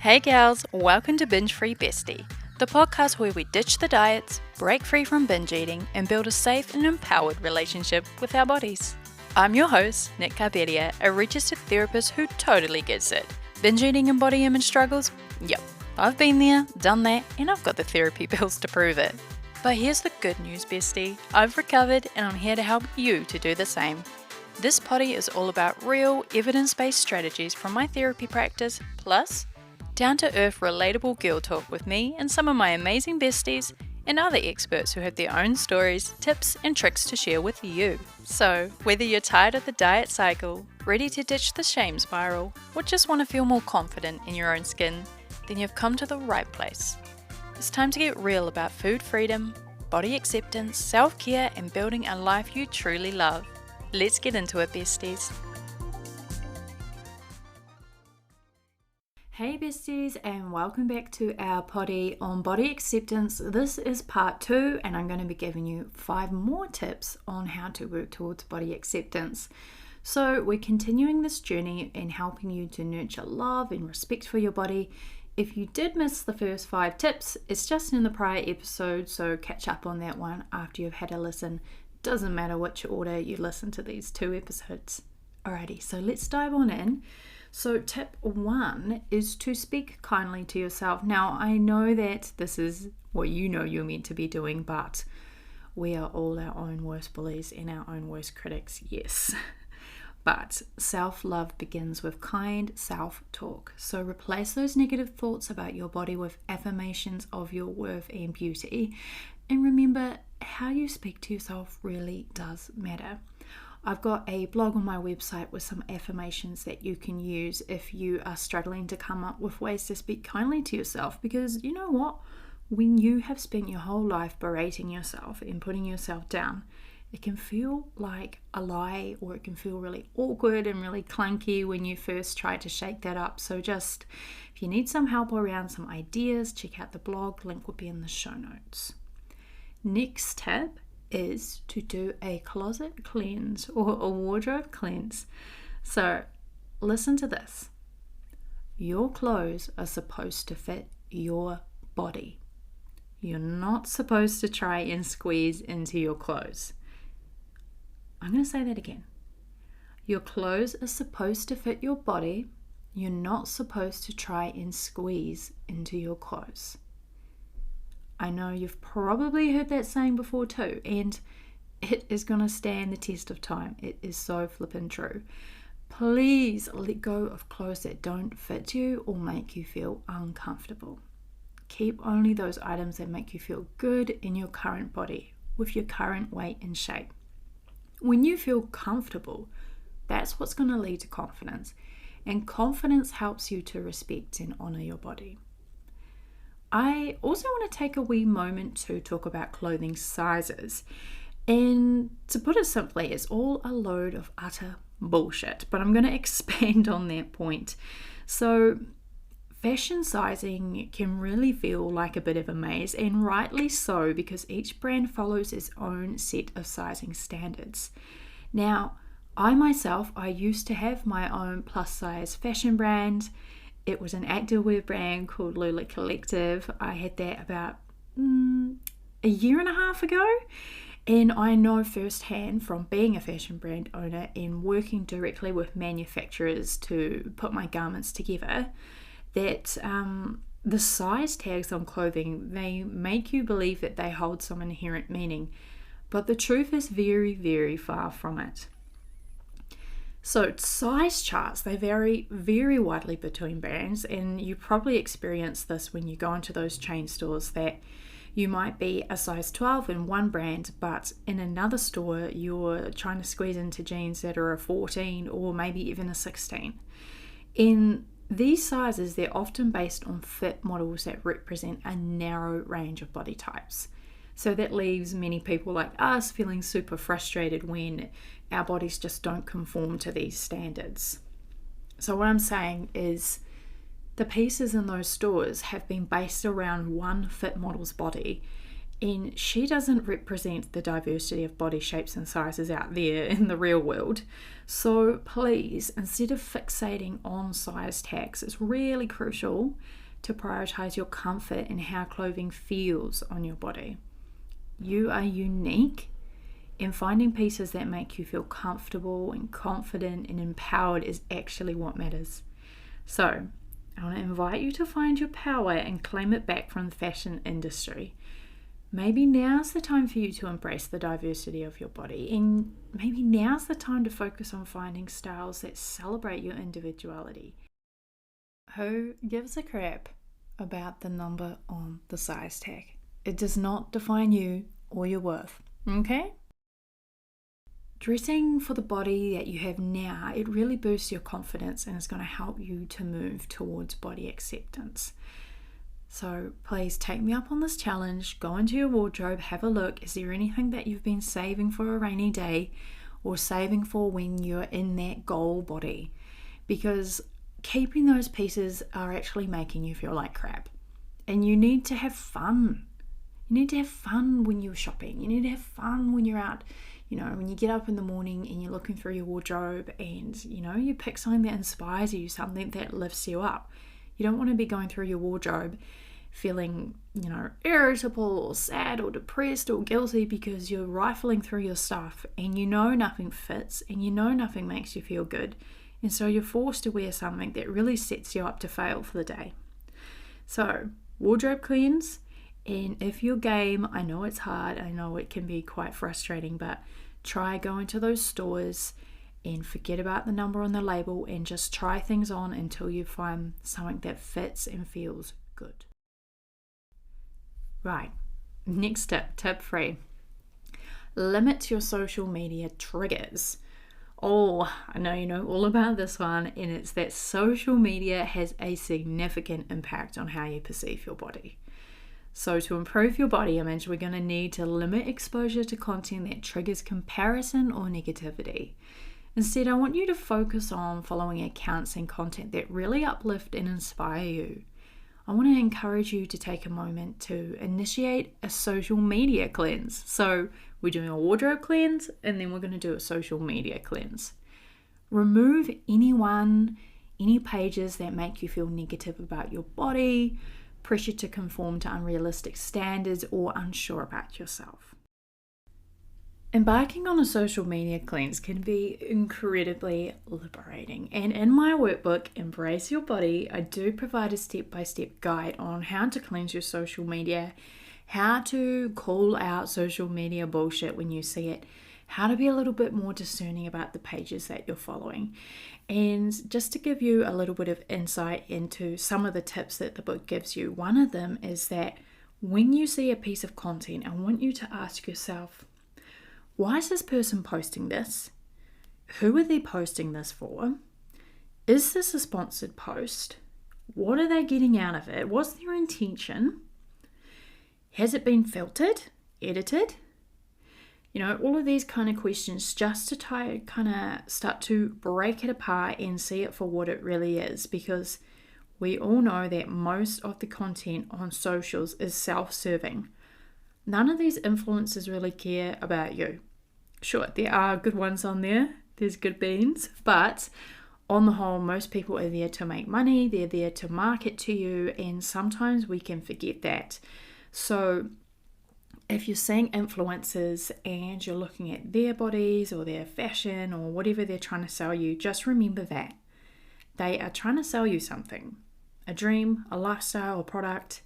Hey gals, welcome to Binge Free Bestie, the podcast where we ditch the diets, break free from binge eating, and build a safe and empowered relationship with our bodies. I'm your host, Nicole Gaviria, a registered therapist who totally gets it. Binge eating and body image struggles? Yep, I've been there, done that, and I've got the therapy bills to prove it. But here's the good news, bestie. I've recovered and I'm here to help you to do the same. This poddy is all about real, evidence-based strategies from my therapy practice, plus down-to-earth, relatable girl talk with me and some of my amazing besties and other experts who have their own stories, tips, and tricks to share with you. So, whether you're tired of the diet cycle, ready to ditch the shame spiral, or just want to feel more confident in your own skin, then you've come to the right place. It's time to get real about food freedom, body acceptance, self-care, and building a life you truly love. Let's get into it, besties. Hey besties, and welcome back to our poddy on body acceptance. This is part 2 and I'm going to be giving you 5 more tips on how to work towards body acceptance. So we're continuing this journey in helping you to nurture love and respect for your body. If you did miss the first 5 tips, it's just in the prior episode, so catch up on that one after you've had a listen. Doesn't matter which order you listen to these 2 episodes. Alrighty, so let's dive on in. So tip 1 is to speak kindly to yourself. Now, I know that this is what you know you're meant to be doing, but we are all our own worst bullies and our own worst critics, yes. But self-love begins with kind self-talk. So replace those negative thoughts about your body with affirmations of your worth and beauty. And remember, how you speak to yourself really does matter. I've got a blog on my website with some affirmations that you can use if you are struggling to come up with ways to speak kindly to yourself. Because you know what? When you have spent your whole life berating yourself and putting yourself down, it can feel like a lie, or it can feel really awkward and really clunky when you first try to shake that up. So just, if you need some help around some ideas, check out the blog. Link will be in the show notes. Next tip is to do a closet cleanse or a wardrobe cleanse. So listen to this. Your clothes are supposed to fit your body. You're not supposed to try and squeeze into your clothes. I'm going to say that again. Your clothes are supposed to fit your body. You're not supposed to try and squeeze into your clothes. I know you've probably heard that saying before too, and it is going to stand the test of time. It is so flippin' true. Please let go of clothes that don't fit you or make you feel uncomfortable. Keep only those items that make you feel good in your current body, with your current weight and shape. When you feel comfortable, that's what's going to lead to confidence, and confidence helps you to respect and honor your body. I also want to take a wee moment to talk about clothing sizes. And to put it simply, it's all a load of utter bullshit, but I'm going to expand on that point. So, fashion sizing can really feel like a bit of a maze, and rightly so, because each brand follows its own set of sizing standards. Now, I used to have my own plus size fashion brand. It was an activewear brand called Lula Collective. I had that about a year and a half ago. And I know firsthand from being a fashion brand owner and working directly with manufacturers to put my garments together, that the size tags on clothing, they make you believe that they hold some inherent meaning. But the truth is very, very far from it. So size charts, they vary very widely between brands, and you probably experience this when you go into those chain stores, that you might be a size 12 in one brand, but in another store you're trying to squeeze into jeans that are a 14 or maybe even a 16. In these sizes, they're often based on fit models that represent a narrow range of body types. So that leaves many people like us feeling super frustrated when our bodies just don't conform to these standards. So what I'm saying is the pieces in those stores have been based around one fit model's body, And she doesn't represent the diversity of body shapes and sizes out there in the real world. So please, instead of fixating on size tags, it's really crucial to prioritize your comfort and how clothing feels on your body. You are unique, and finding pieces that make you feel comfortable and confident and empowered is actually what matters. So I want to invite you to find your power and claim it back from the fashion industry. Maybe now's the time for you to embrace the diversity of your body, and maybe now's the time to focus on finding styles that celebrate your individuality. Who gives a crap about the number on the size tag? It does not define you or your worth, okay? Dressing for the body that you have now, it really boosts your confidence and is going to help you to move towards body acceptance. So please take me up on this challenge. Go into your wardrobe, have a look. Is there anything that you've been saving for a rainy day or saving for when you're in that goal body? Because keeping those pieces are actually making you feel like crap. And you need to have fun. You need to have fun when you're shopping. You need to have fun when you're out, when you get up in the morning and you're looking through your wardrobe and, you pick something that inspires you, something that lifts you up. You don't want to be going through your wardrobe feeling, irritable or sad or depressed or guilty because you're rifling through your stuff and nothing fits and nothing makes you feel good. And so you're forced to wear something that really sets you up to fail for the day. So, wardrobe cleanse. And if you're game, I know it's hard, I know it can be quite frustrating, but try going to those stores and forget about the number on the label and just try things on until you find something that fits and feels good. Right, next tip 3. Limit your social media triggers. Oh, I know you know all about this one, and it's that social media has a significant impact on how you perceive your body. So to improve your body image, we're going to need to limit exposure to content that triggers comparison or negativity. Instead, I want you to focus on following accounts and content that really uplift and inspire you. I want to encourage you to take a moment to initiate a social media cleanse. So we're doing a wardrobe cleanse and then we're going to do a social media cleanse. Remove any pages that make you feel negative about your body, pressure to conform to unrealistic standards, or unsure about yourself. Embarking on a social media cleanse can be incredibly liberating, and in my workbook, Embrace Your Body, I do provide a step-by-step guide on how to cleanse your social media, how to call out social media bullshit when you see it, how to be a little bit more discerning about the pages that you're following. And just to give you a little bit of insight into some of the tips that the book gives you, one of them is that when you see a piece of content, I want you to ask yourself, why is this person posting this? Who are they posting this for? Is this a sponsored post? What are they getting out of it? What's their intention? Has it been filtered, edited? All of these kind of questions just to start to break it apart and see it for what it really is, because we all know that most of the content on socials is self-serving. None of these influencers really care about you. Sure, there are good ones on there, there's good beans, but on the whole, most people are there to make money, they're there to market to you, and sometimes we can forget that. So if you're seeing influencers and you're looking at their bodies or their fashion or whatever they're trying to sell you, just remember that they are trying to sell you something, a dream, a lifestyle, a product.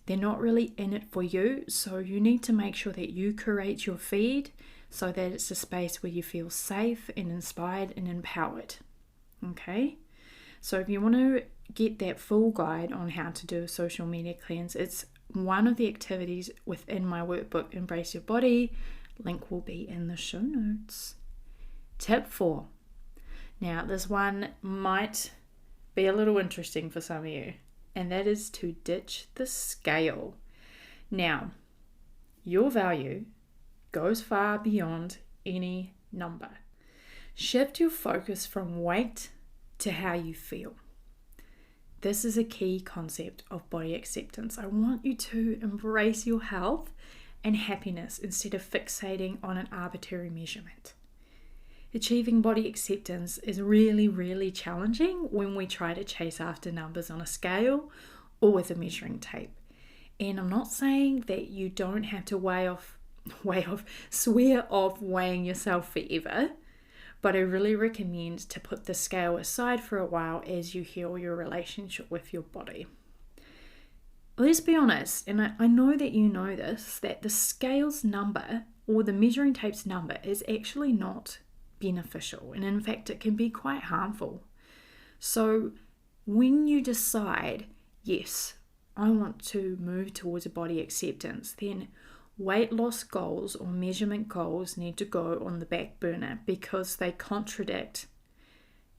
They're not really in it for you, so you need to make sure that you curate your feed so that it's a space where you feel safe and inspired and empowered. Okay? So if you want to get that full guide on how to do a social media cleanse, it's one of the activities within my workbook, Embrace Your Body. Link will be in the show notes. Tip 4. Now, this one might be a little interesting for some of you, and that is to ditch the scale. Now, your value goes far beyond any number. Shift your focus from weight to how you feel. This is a key concept of body acceptance. I want you to embrace your health and happiness instead of fixating on an arbitrary measurement. Achieving body acceptance is really, really challenging when we try to chase after numbers on a scale or with a measuring tape. And I'm not saying that you don't have to swear off weighing yourself forever, but I really recommend to put the scale aside for a while as you heal your relationship with your body. Let's be honest, and I know that you know this, that the scale's number or the measuring tape's number is actually not beneficial, and in fact it can be quite harmful. So when you decide, yes, I want to move towards a body acceptance, then weight loss goals or measurement goals need to go on the back burner because they contradict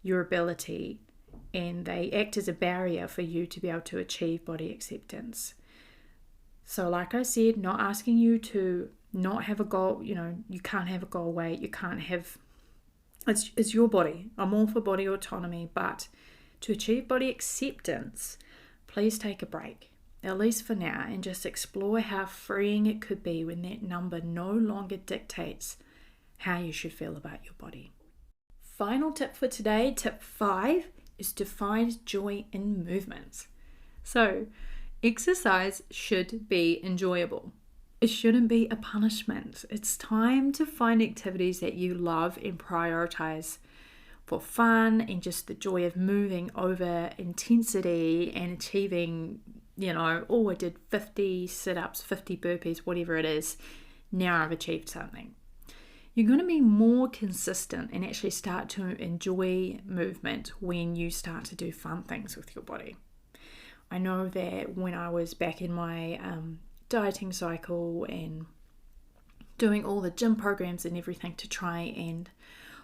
your ability and they act as a barrier for you to be able to achieve body acceptance. So like I said, not asking you to not have a goal, you can't have a goal weight, you can't have, it's your body. I'm all for body autonomy, but to achieve body acceptance, please take a break, at least for now, and just explore how freeing it could be when that number no longer dictates how you should feel about your body. Final tip for today, tip 5, is to find joy in movement. So, exercise should be enjoyable. It shouldn't be a punishment. It's time to find activities that you love and prioritize for fun and just the joy of moving over intensity and achieving, I did 50 sit-ups, 50 burpees, whatever it is. Now I've achieved something. You're going to be more consistent and actually start to enjoy movement when you start to do fun things with your body. I know that when I was back in my dieting cycle and doing all the gym programs and everything to try and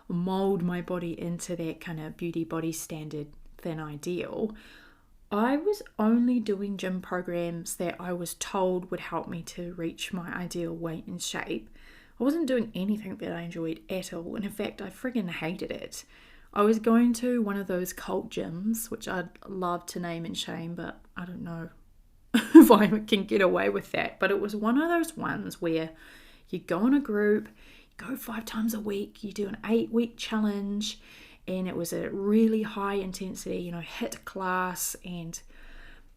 mold my body into that kind of beauty body standard thin ideal, I was only doing gym programs that I was told would help me to reach my ideal weight and shape. I wasn't doing anything that I enjoyed at all, and in fact I friggin' hated it. I was going to one of those cult gyms, which I'd love to name and shame, but I don't know if I can get away with that. But it was one of those ones where you go in a group, you go 5 times a week, you do an 8-week challenge, and it was a really high intensity, HIIT class, and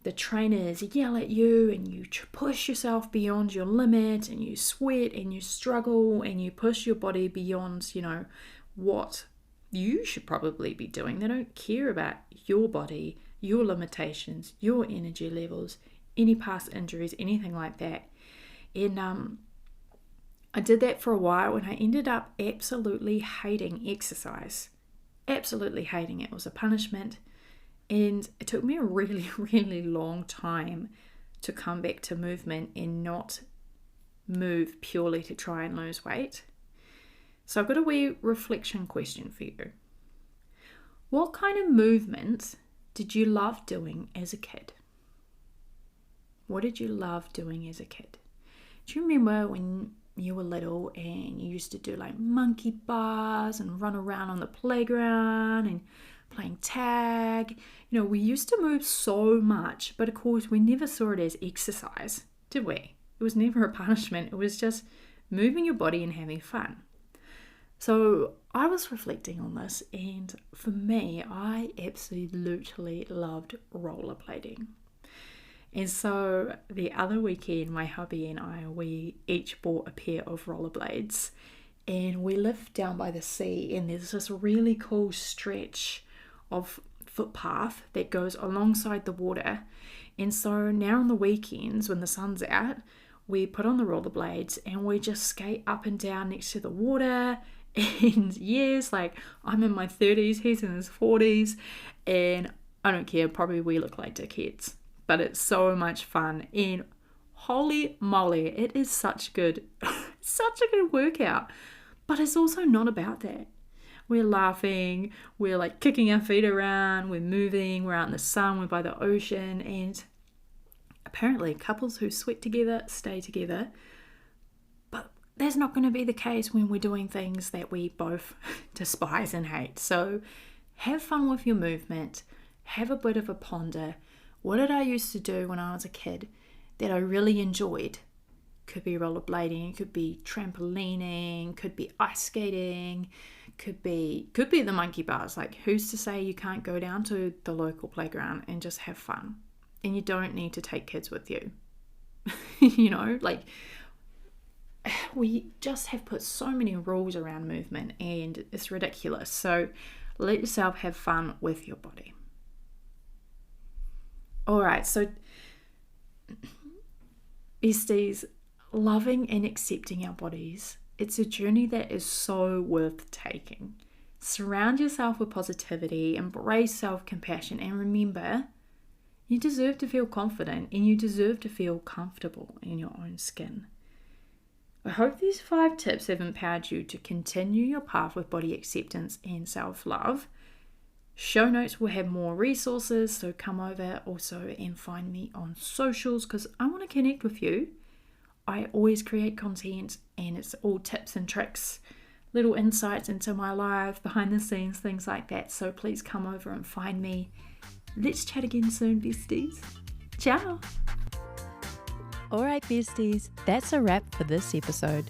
the trainers yell at you and you push yourself beyond your limit and you sweat and you struggle and you push your body beyond, what you should probably be doing. They don't care about your body, your limitations, your energy levels, any past injuries, anything like that. And I did that for a while and I ended up absolutely hating exercise. Absolutely hating it. It was a punishment. And it took me a really, really long time to come back to movement and not move purely to try and lose weight. So I've got a wee reflection question for you. What kind of movement did you love doing as a kid? What did you love doing as a kid? Do you remember when you were little and you used to do like monkey bars and run around on the playground and playing tag? We used to move so much, but of course we never saw it as exercise, did we? It was never a punishment. It was just moving your body and having fun. So I was reflecting on this, and for me, I absolutely loved rollerblading. And so the other weekend, my hubby and I, we each bought a pair of rollerblades, and we live down by the sea, and there's this really cool stretch of footpath that goes alongside the water. And so now on the weekends when the sun's out, we put on the rollerblades and we just skate up and down next to the water. And yes, I'm in my 30s, he's in his 40s, and I don't care, probably we look like dickheads, but it's so much fun. And holy moly, it is such a good workout. But it's also not about that. We're laughing, we're kicking our feet around, we're moving, we're out in the sun, we're by the ocean, and apparently couples who sweat together stay together. But that's not going to be the case when we're doing things that we both despise and hate. So have fun with your movement, have a bit of a ponder. What did I used to do when I was a kid that I really enjoyed? Could be rollerblading, could be trampolining, could be ice skating, could be the monkey bars. Like, who's to say you can't go down to the local playground and just have fun? And you don't need to take kids with you. You know, like, we just have put so many rules around movement and it's ridiculous. So let yourself have fun with your body. All right, so besties, loving and accepting our bodies, it's a journey that is so worth taking. Surround yourself with positivity, embrace self-compassion, and remember, you deserve to feel confident and you deserve to feel comfortable in your own skin. I hope these 5 tips have empowered you to continue your path with body acceptance and self-love. Show notes will have more resources, so come over also and find me on socials because I want to connect with you. I always create content and it's all tips and tricks, little insights into my life, behind the scenes, things like that. So please come over and find me. Let's chat again soon, besties. Ciao. Alright besties, that's a wrap for this episode.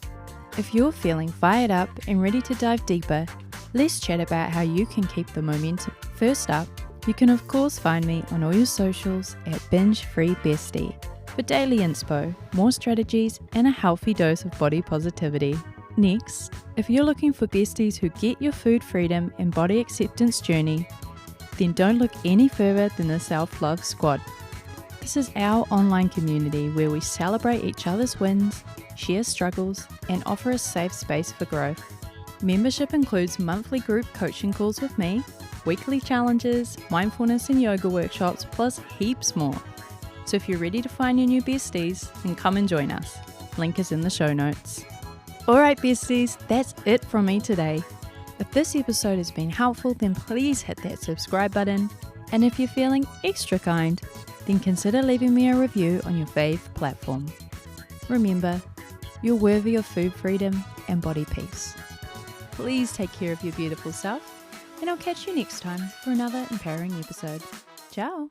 If you're feeling fired up and ready to dive deeper, let's chat about how you can keep the momentum. First up, you can of course find me on all your socials at Binge Free Bestie for daily inspo, more strategies, and a healthy dose of body positivity. Next, if you're looking for besties who get your food freedom and body acceptance journey, then don't look any further than the Self-Love Squad. This is our online community where we celebrate each other's wins, share struggles, and offer a safe space for growth. Membership includes monthly group coaching calls with me, weekly challenges, mindfulness and yoga workshops, plus heaps more. So if you're ready to find your new besties, then come and join us. Link is in the show notes. Alright besties, that's it from me today. If this episode has been helpful, then please hit that subscribe button. And if you're feeling extra kind, then consider leaving me a review on your fave platform. Remember, you're worthy of food freedom and body peace. Please take care of your beautiful self, and I'll catch you next time for another empowering episode. Ciao!